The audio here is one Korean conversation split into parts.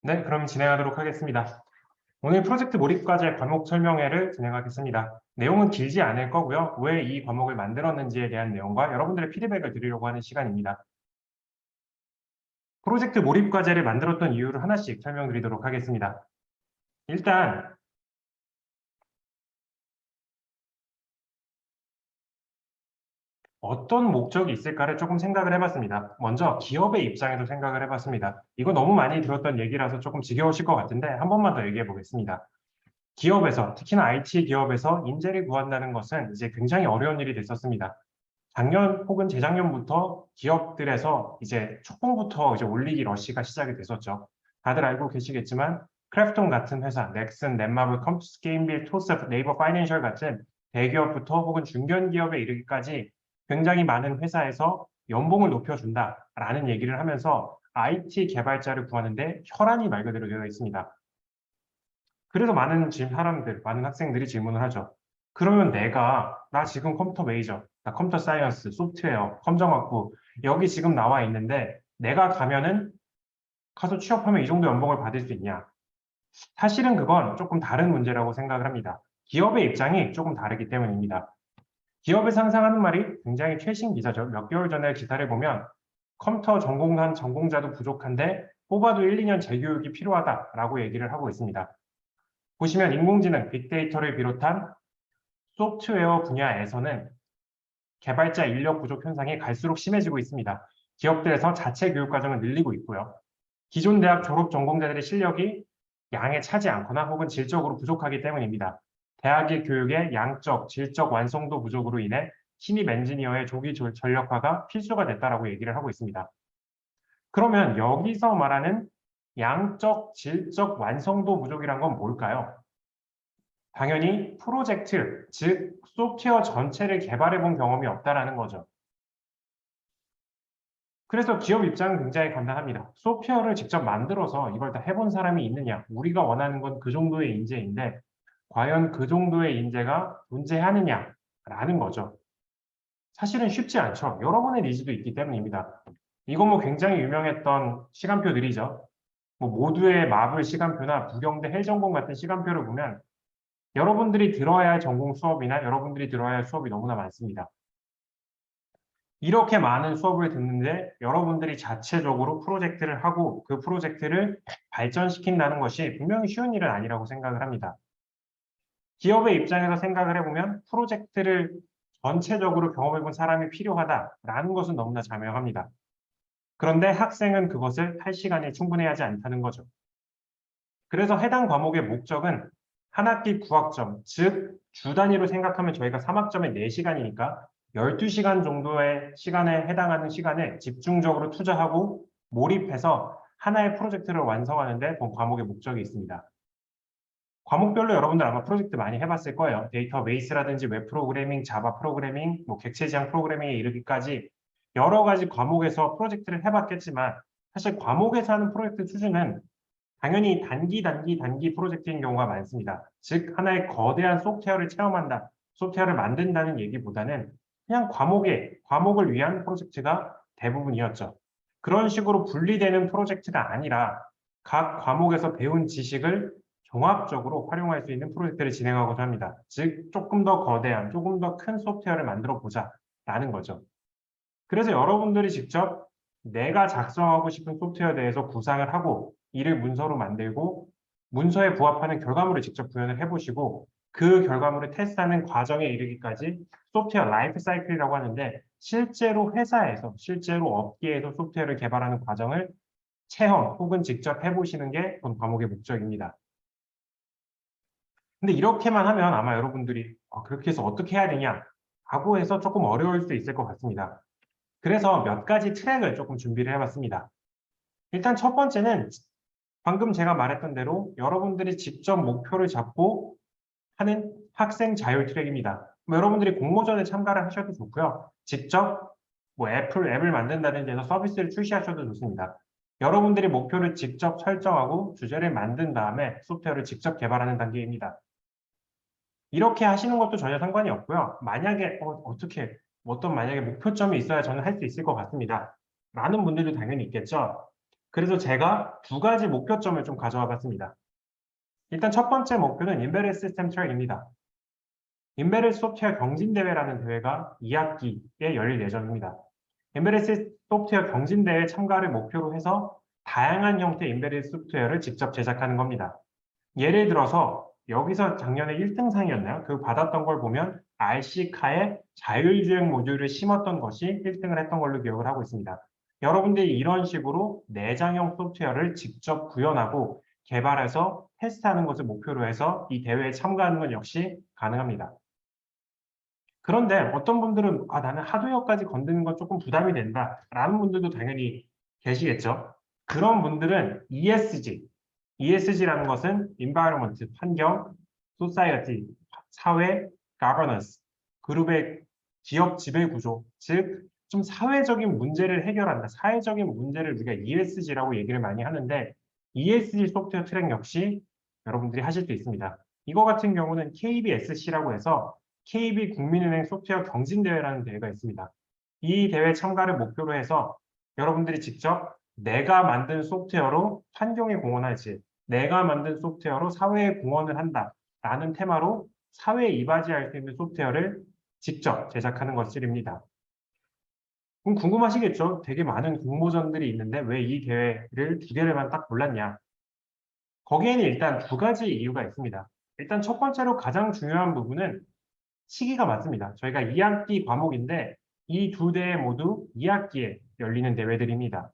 네, 그럼 진행하도록 하겠습니다. 오늘 프로젝트 몰입과제 과목 설명회를 진행하겠습니다. 내용은 길지 않을 거고요. 왜 이 과목을 만들었는지에 대한 내용과 여러분들의 피드백을 드리려고 하는 시간입니다. 프로젝트 몰입과제를 만들었던 이유를 하나씩 설명드리도록 하겠습니다. 일단 어떤 목적이 있을까를 조금 생각을 해봤습니다. 먼저 기업의 입장에서 생각을 해봤습니다. 이거 너무 많이 들었던 얘기라서 조금 지겨우실 것 같은데 한 번만 더 얘기해 보겠습니다. 기업에서, 특히나 IT 기업에서 인재를 구한다는 것은 이제 굉장히 어려운 일이 됐었습니다. 작년 혹은 재작년부터 기업들에서 이제 초봉부터 이제 올리기 러시가 시작이 됐었죠. 다들 알고 계시겠지만 크래프톤 같은 회사, 넥슨, 넷마블, 컴투스, 게임빌, 토스, 네이버 파이낸셜 같은 대기업부터 혹은 중견기업에 이르기까지 굉장히 많은 회사에서 연봉을 높여준다라는 얘기를 하면서 IT 개발자를 구하는데 혈안이 말 그대로 되어 있습니다. 그래서 많은 사람들, 많은 학생들이 질문을 하죠. 그러면 나 지금 컴퓨터 메이저, 나 컴퓨터 사이언스, 소프트웨어, 검정학부, 여기 지금 나와 있는데 내가 가면은 가서 취업하면 이 정도 연봉을 받을 수 있냐? 사실은 그건 조금 다른 문제라고 생각을 합니다. 기업의 입장이 조금 다르기 때문입니다. 기업을 상상하는 말이 굉장히 최신 기사죠. 몇 개월 전에 기사를 보면 컴퓨터 전공한 전공자도 부족한데 뽑아도 1, 2년 재교육이 필요하다라고 얘기를 하고 있습니다. 보시면 인공지능, 빅데이터를 비롯한 소프트웨어 분야에서는 개발자 인력 부족 현상이 갈수록 심해지고 있습니다. 기업들에서 자체 교육 과정을 늘리고 있고요. 기존 대학 졸업 전공자들의 실력이 양에 차지 않거나 혹은 질적으로 부족하기 때문입니다. 대학의 교육의 양적, 질적 완성도 부족으로 인해 신입 엔지니어의 조기 전력화가 필수가 됐다라고 얘기를 하고 있습니다. 그러면 여기서 말하는 양적, 질적 완성도 부족이란 건 뭘까요? 당연히 프로젝트, 즉 소프트웨어 전체를 개발해 본 경험이 없다라는 거죠. 그래서 기업 입장은 굉장히 간단합니다. 소프트웨어를 직접 만들어서 이걸 다 해본 사람이 있느냐? 우리가 원하는 건 그 정도의 인재인데 과연 그 정도의 인재가 존재하느냐라는 거죠. 사실은 쉽지 않죠. 여러분의 니즈도 있기 때문입니다. 이거 뭐 굉장히 유명했던 시간표들이죠. 뭐 모두의 마블 시간표나 부경대 헬전공 같은 시간표를 보면 여러분들이 들어야 할 전공 수업이나 여러분들이 들어야 할 수업이 너무나 많습니다. 이렇게 많은 수업을 듣는데 여러분들이 자체적으로 프로젝트를 하고 그 프로젝트를 발전시킨다는 것이 분명히 쉬운 일은 아니라고 생각을 합니다. 기업의 입장에서 생각을 해보면 프로젝트를 전체적으로 경험해본 사람이 필요하다라는 것은 너무나 자명합니다. 그런데 학생은 그것을 할 시간이 충분해하지 않다는 거죠. 그래서 해당 과목의 목적은 한 학기 9학점, 즉 주 단위로 생각하면 저희가 3학점에 4시간이니까 12시간 정도의 시간에 해당하는 시간을 집중적으로 투자하고 몰입해서 하나의 프로젝트를 완성하는 데 본 과목의 목적이 있습니다. 과목별로 여러분들 아마 프로젝트 많이 해봤을 거예요. 데이터베이스라든지 웹 프로그래밍, 자바 프로그래밍, 뭐 객체 지향 프로그래밍에 이르기까지 여러 가지 과목에서 프로젝트를 해봤겠지만 사실 과목에서 하는 프로젝트 수준은 당연히 단기 프로젝트인 경우가 많습니다. 즉 하나의 거대한 소프트웨어를 체험한다, 소프트웨어를 만든다는 얘기보다는 그냥 과목을 위한 프로젝트가 대부분이었죠. 그런 식으로 분리되는 프로젝트가 아니라 각 과목에서 배운 지식을 종합적으로 활용할 수 있는 프로젝트를 진행하고자 합니다. 즉 조금 더 거대한, 조금 더 큰 소프트웨어를 만들어 보자라는 거죠. 그래서 여러분들이 직접 내가 작성하고 싶은 소프트웨어에 대해서 구상을 하고 이를 문서로 만들고 문서에 부합하는 결과물을 직접 구현을 해보시고 그 결과물을 테스트하는 과정에 이르기까지 소프트웨어 라이프 사이클이라고 하는데 실제로 회사에서, 실제로 업계에서 소프트웨어를 개발하는 과정을 체험 혹은 직접 해보시는 게 본 과목의 목적입니다. 근데 이렇게만 하면 아마 여러분들이 그렇게 해서 어떻게 해야 되냐 라고 해서 조금 어려울 수 있을 것 같습니다. 그래서 몇 가지 트랙을 조금 준비를 해봤습니다. 일단 첫 번째는 방금 제가 말했던 대로 여러분들이 직접 목표를 잡고 하는 학생 자율 트랙입니다. 여러분들이 공모전에 참가를 하셔도 좋고요. 직접 뭐 앱을 만든다든지 해서 서비스를 출시하셔도 좋습니다. 여러분들이 목표를 직접 설정하고 주제를 만든 다음에 소프트웨어를 직접 개발하는 단계입니다. 이렇게 하시는 것도 전혀 상관이 없고요. 만약에 만약에 목표점이 있어야 저는 할 수 있을 것 같습니다. 많은 분들도 당연히 있겠죠. 그래서 제가 두 가지 목표점을 좀 가져와 봤습니다. 일단 첫 번째 목표는 Embedded System Track입니다. Embedded 소프트웨어 경진대회라는 대회가 2학기에 열릴 예정입니다. Embedded 소프트웨어 경진대회 참가를 목표로 해서 다양한 형태의 Embedded 소프트웨어를 직접 제작하는 겁니다. 예를 들어서 여기서 작년에 1등상이었나요? 그 받았던 걸 보면 RC카에 자율주행 모듈을 심었던 것이 1등을 했던 걸로 기억을 하고 있습니다. 여러분들이 이런 식으로 내장형 소프트웨어를 직접 구현하고 개발해서 테스트하는 것을 목표로 해서 이 대회에 참가하는 건 역시 가능합니다. 그런데 어떤 분들은 나는 하드웨어까지 건드는 건 조금 부담이 된다 라는 분들도 당연히 계시겠죠. 그런 분들은 ESG라는 것은 environment, 환경, society, 사회, governance, 그룹의 기업 지배 구조, 즉 좀 사회적인 문제를 해결한다. 사회적인 문제를 우리가 ESG라고 얘기를 많이 하는데 ESG 소프트웨어 트랙 역시 여러분들이 하실 수 있습니다. 이거 같은 경우는 KBSC라고 해서 KB국민은행 소프트웨어 경진대회라는 대회가 있습니다. 이 대회 참가를 목표로 해서 여러분들이 직접 내가 만든 소프트웨어로 환경에 공헌할지, 내가 만든 소프트웨어로 사회에 공헌을 한다라는 테마로 사회에 이바지할 수 있는 소프트웨어를 직접 제작하는 것입니다. 그럼 궁금하시겠죠? 되게 많은 공모전들이 있는데 왜 이 대회를 두 개를만 딱 골랐냐? 거기에는 일단 두 가지 이유가 있습니다. 일단 첫 번째로 가장 중요한 부분은 시기가 맞습니다. 저희가 2학기 과목인데 이 두 대회 모두 2학기에 열리는 대회들입니다.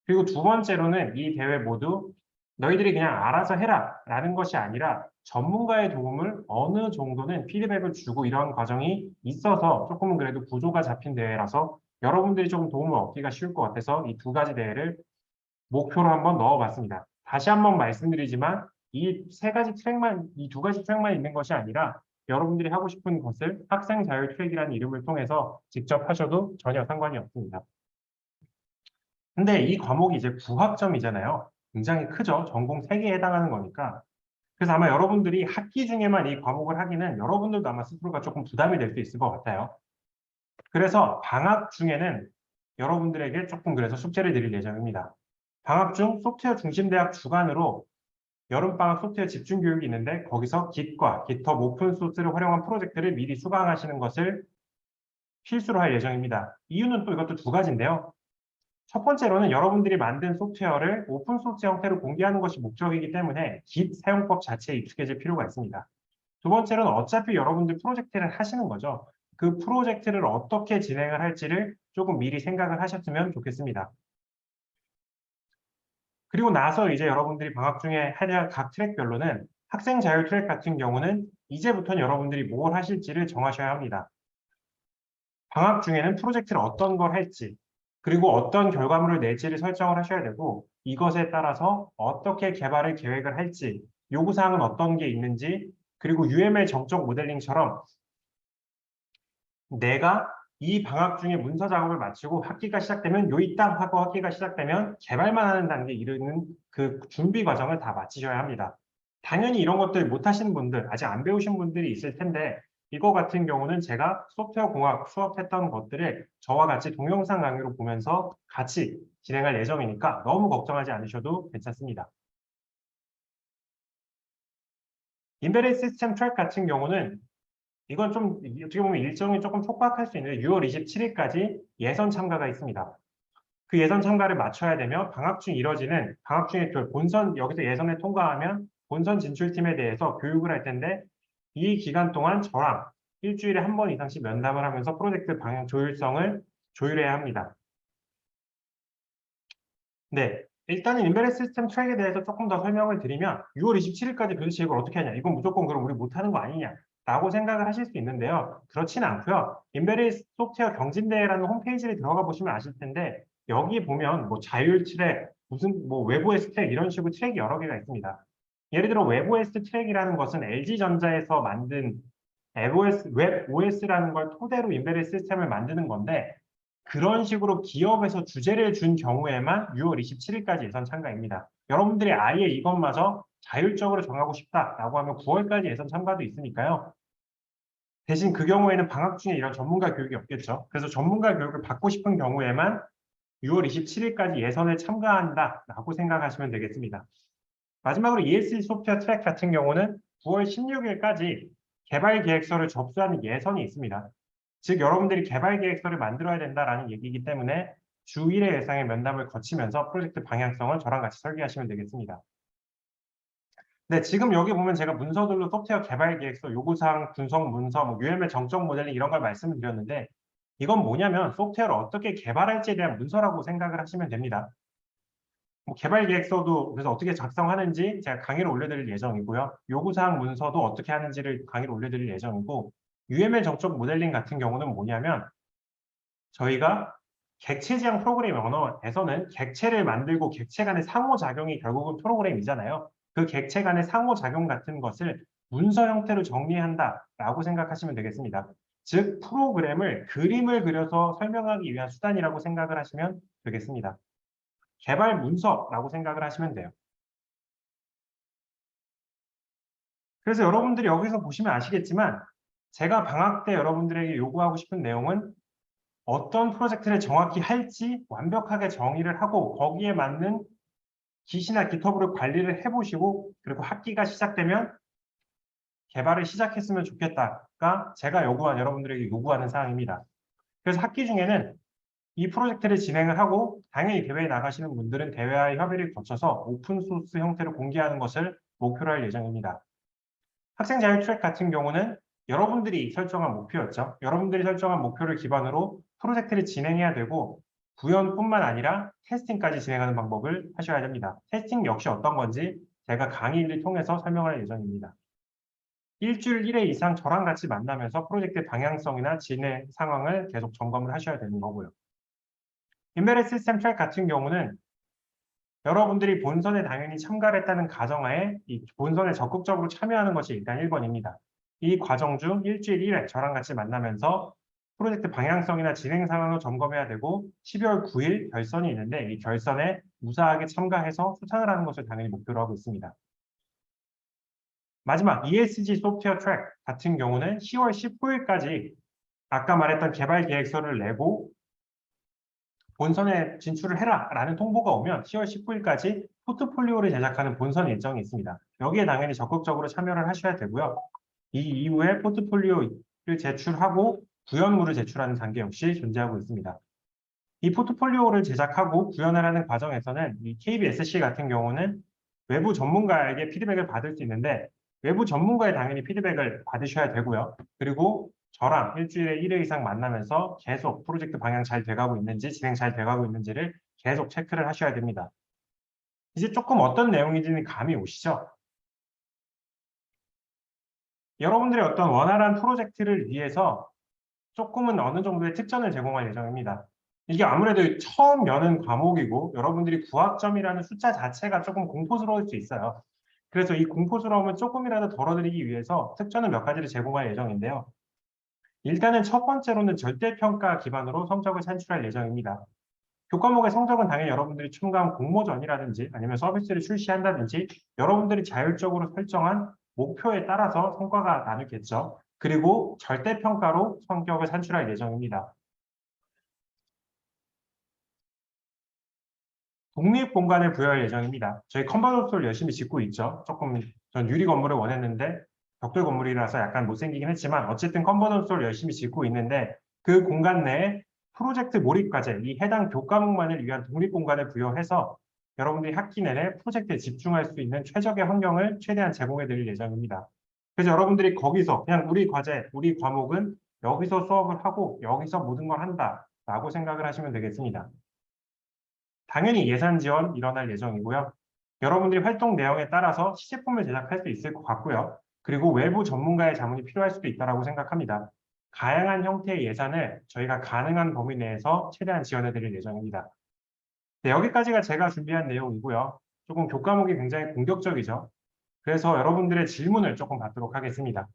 그리고 두 번째로는 이 대회 모두 너희들이 그냥 알아서 해라 라는 것이 아니라 전문가의 도움을 어느 정도는 피드백을 주고 이런 과정이 있어서 조금은 그래도 구조가 잡힌 대회라서 여러분들이 조금 도움을 얻기가 쉬울 것 같아서 이 두 가지 대회를 목표로 한번 넣어봤습니다. 다시 한번 말씀드리지만 이 세 가지 트랙만, 이 두 가지 트랙만 있는 것이 아니라 여러분들이 하고 싶은 것을 학생 자율 트랙이라는 이름을 통해서 직접 하셔도 전혀 상관이 없습니다. 근데 이 과목이 이제 9학점이잖아요. 굉장히 크죠. 전공 3개에 해당하는 거니까. 그래서 아마 여러분들이 학기 중에만 이 과목을 하기는 여러분들도 아마 스스로가 조금 부담이 될 수 있을 것 같아요. 그래서 방학 중에는 여러분들에게 조금 그래서 숙제를 드릴 예정입니다. 방학 중 소프트웨어 중심대학 주간으로 여름방학 소프트웨어 집중 교육이 있는데 거기서 Git과 GitHub 오픈소스를 활용한 프로젝트를 미리 수강하시는 것을 필수로 할 예정입니다. 이유는 또 이것도 두 가지인데요. 첫 번째로는 여러분들이 만든 소프트웨어를 오픈소스 형태로 공개하는 것이 목적이기 때문에 Git 사용법 자체에 익숙해질 필요가 있습니다. 두 번째로는 어차피 여러분들 프로젝트를 하시는 거죠. 그 프로젝트를 어떻게 진행을 할지를 조금 미리 생각을 하셨으면 좋겠습니다. 그리고 나서 이제 여러분들이 방학 중에 해야 할 각 트랙별로는 학생 자율 트랙 같은 경우는 이제부터는 여러분들이 뭘 하실지를 정하셔야 합니다. 방학 중에는 프로젝트를 어떤 걸 할지, 그리고 어떤 결과물을 낼지를 설정을 하셔야 되고 이것에 따라서 어떻게 개발을 계획을 할지, 요구사항은 어떤 게 있는지, 그리고 UML 정적 모델링처럼 내가 이 방학 중에 문서 작업을 마치고 학기가 시작되면 요이 딱 하고 학기가 시작되면 개발만 하는 단계에 이르는 그 준비 과정을 다 마치셔야 합니다. 당연히 이런 것들 못 하시는 분들, 아직 안 배우신 분들이 있을 텐데 이거 같은 경우는 제가 소프트웨어 공학 수업했던 것들을 저와 같이 동영상 강의로 보면서 같이 진행할 예정이니까 너무 걱정하지 않으셔도 괜찮습니다. 인베리드 시스템 트랙 같은 경우는 이건 좀 어떻게 보면 일정이 조금 촉박할 수 있는데 6월 27일까지 예선 참가가 있습니다. 그 예선 참가를 맞춰야 되며 방학 중 이뤄지는 방학 중에 본선 여기서 예선에 통과하면 본선 진출팀에 대해서 교육을 할 텐데 이 기간 동안 저랑 일주일에 한 번 이상씩 면담을 하면서 프로젝트 방향 조율성을 조율해야 합니다. 네, 일단은 인베레 시스템 트랙에 대해서 조금 더 설명을 드리면 6월 27일까지 도대체 이걸 어떻게 하냐? 이건 무조건 그럼 우리 못하는 거 아니냐? 라고 생각을 하실 수 있는데요. 그렇지는 않고요. 인베레 소프트웨어 경진대회라는 홈페이지를 들어가 보시면 아실 텐데 여기 보면 뭐 자율 트랙, 무슨 뭐 외부 OS 트랙 이런 식으로 트랙이 여러 개가 있습니다. 예를 들어 외부 OS 트랙이라는 것은 LG전자에서 만든 웹 OS라는 걸 토대로 인베레 시스템을 만드는 건데 그런 식으로 기업에서 주제를 준 경우에만 6월 27일까지 예선 참가입니다. 여러분들이 아예 이것마저 자율적으로 정하고 싶다라고 하면 9월까지 예선 참가도 있으니까요. 대신 그 경우에는 방학 중에 이런 전문가 교육이 없겠죠. 그래서 전문가 교육을 받고 싶은 경우에만 6월 27일까지 예선에 참가한다라고 생각하시면 되겠습니다. 마지막으로 ESG 소프트웨어 트랙 같은 경우는 9월 16일까지 개발 계획서를 접수하는 예선이 있습니다. 즉 여러분들이 개발 계획서를 만들어야 된다라는 얘기이기 때문에 주 1회 예상의 면담을 거치면서 프로젝트 방향성을 저랑 같이 설계하시면 되겠습니다. 네, 지금 여기 보면 제가 문서들로 소프트웨어 개발 계획서, 요구사항, 분석 문서, UML 정적 모델링 이런 걸 말씀을 드렸는데 이건 뭐냐면 소프트웨어를 어떻게 개발할지에 대한 문서라고 생각을 하시면 됩니다. 개발 계획서도 그래서 어떻게 작성하는지 제가 강의를 올려드릴 예정이고요. 요구사항 문서도 어떻게 하는지를 강의를 올려드릴 예정이고 UML 정적 모델링 같은 경우는 뭐냐면 저희가 객체 지향 프로그래밍 언어에서는 객체를 만들고 객체 간의 상호작용이 결국은 프로그램이잖아요. 그 객체 간의 상호작용 같은 것을 문서 형태로 정리한다라고 생각하시면 되겠습니다. 즉 프로그램을 그림을 그려서 설명하기 위한 수단이라고 생각을 하시면 되겠습니다. 개발 문서라고 생각을 하시면 돼요. 그래서 여러분들이 여기서 보시면 아시겠지만 제가 방학 때 여러분들에게 요구하고 싶은 내용은 어떤 프로젝트를 정확히 할지 완벽하게 정의를 하고 거기에 맞는 깃이나 깃허브를 관리를 해보시고 그리고 학기가 시작되면 개발을 시작했으면 좋겠다가 제가 여러분들에게 요구하는 사항입니다. 그래서 학기 중에는 이 프로젝트를 진행을 하고 당연히 대회에 나가시는 분들은 대회와의 협의를 거쳐서 오픈소스 형태로 공개하는 것을 목표로 할 예정입니다. 학생 자율 트랙 같은 경우는 여러분들이 설정한 목표였죠. 여러분들이 설정한 목표를 기반으로 프로젝트를 진행해야 되고 구현뿐만 아니라 테스팅까지 진행하는 방법을 하셔야 됩니다. 테스팅 역시 어떤 건지 제가 강의를 통해서 설명할 예정입니다. 일주일 1회 이상 저랑 같이 만나면서 프로젝트 방향성이나 진행 상황을 계속 점검을 하셔야 되는 거고요. 인베리드 시스템 트랙 같은 경우는 여러분들이 본선에 당연히 참가를 했다는 가정하에 이 본선에 적극적으로 참여하는 것이 일단 1번입니다. 이 과정 중 일주일 1회 저랑 같이 만나면서 프로젝트 방향성이나 진행 상황을 점검해야 되고 12월 9일 결선이 있는데 이 결선에 무사하게 참가해서 수상을 하는 것을 당연히 목표로 하고 있습니다. 마지막 ESG 소프트웨어 트랙 같은 경우는 10월 19일까지 아까 말했던 개발 계획서를 내고 본선에 진출을 해라라는 통보가 오면 10월 19일까지 포트폴리오를 제작하는 본선 일정이 있습니다. 여기에 당연히 적극적으로 참여를 하셔야 되고요. 이 이후에 포트폴리오를 제출하고 구현물을 제출하는 단계 역시 존재하고 있습니다. 이 포트폴리오를 제작하고 구현을 하는 과정에서는 이 KBSC 같은 경우는 외부 전문가에게 피드백을 받을 수 있는데 외부 전문가에 당연히 피드백을 받으셔야 되고요. 그리고 저랑 일주일에 1회 이상 만나면서 계속 프로젝트 방향 잘 돼가고 있는지 진행 잘 돼가고 있는지를 계속 체크를 하셔야 됩니다. 이제 조금 어떤 내용인지는 감이 오시죠? 여러분들의 어떤 원활한 프로젝트를 위해서 조금은 어느 정도의 특전을 제공할 예정입니다. 이게 아무래도 처음 여는 과목이고 여러분들이 구학점이라는 숫자 자체가 조금 공포스러울 수 있어요. 그래서 이 공포스러움을 조금이라도 덜어드리기 위해서 특전을 몇 가지를 제공할 예정인데요. 일단은 첫 번째로는 절대평가 기반으로 성적을 산출할 예정입니다. 교과목의 성적은 당연히 여러분들이 첨가한 공모전이라든지 아니면 서비스를 출시한다든지 여러분들이 자율적으로 설정한 목표에 따라서 성과가 나누겠죠. 그리고 절대평가로 성격을 산출할 예정입니다. 독립공간을 부여할 예정입니다. 저희 컨버터블 열심히 짓고 있죠. 조금 전 유리 건물을 원했는데 벽돌 건물이라서 약간 못생기긴 했지만 어쨌든 컨버터블 열심히 짓고 있는데 그 공간 내에 프로젝트 몰입과제, 이 해당 교과목만을 위한 독립공간을 부여해서 여러분들이 학기 내내 프로젝트에 집중할 수 있는 최적의 환경을 최대한 제공해 드릴 예정입니다. 그래서 여러분들이 거기서 그냥 우리 과제, 우리 과목은 여기서 수업을 하고 여기서 모든 걸 한다라고 생각을 하시면 되겠습니다. 당연히 예산 지원 일어날 예정이고요. 여러분들이 활동 내용에 따라서 시제품을 제작할 수 있을 것 같고요. 그리고 외부 전문가의 자문이 필요할 수도 있다고 생각합니다. 다양한 형태의 예산을 저희가 가능한 범위 내에서 최대한 지원해 드릴 예정입니다. 네, 여기까지가 제가 준비한 내용이고요. 조금 교과목이 굉장히 공격적이죠. 그래서 여러분들의 질문을 조금 받도록 하겠습니다.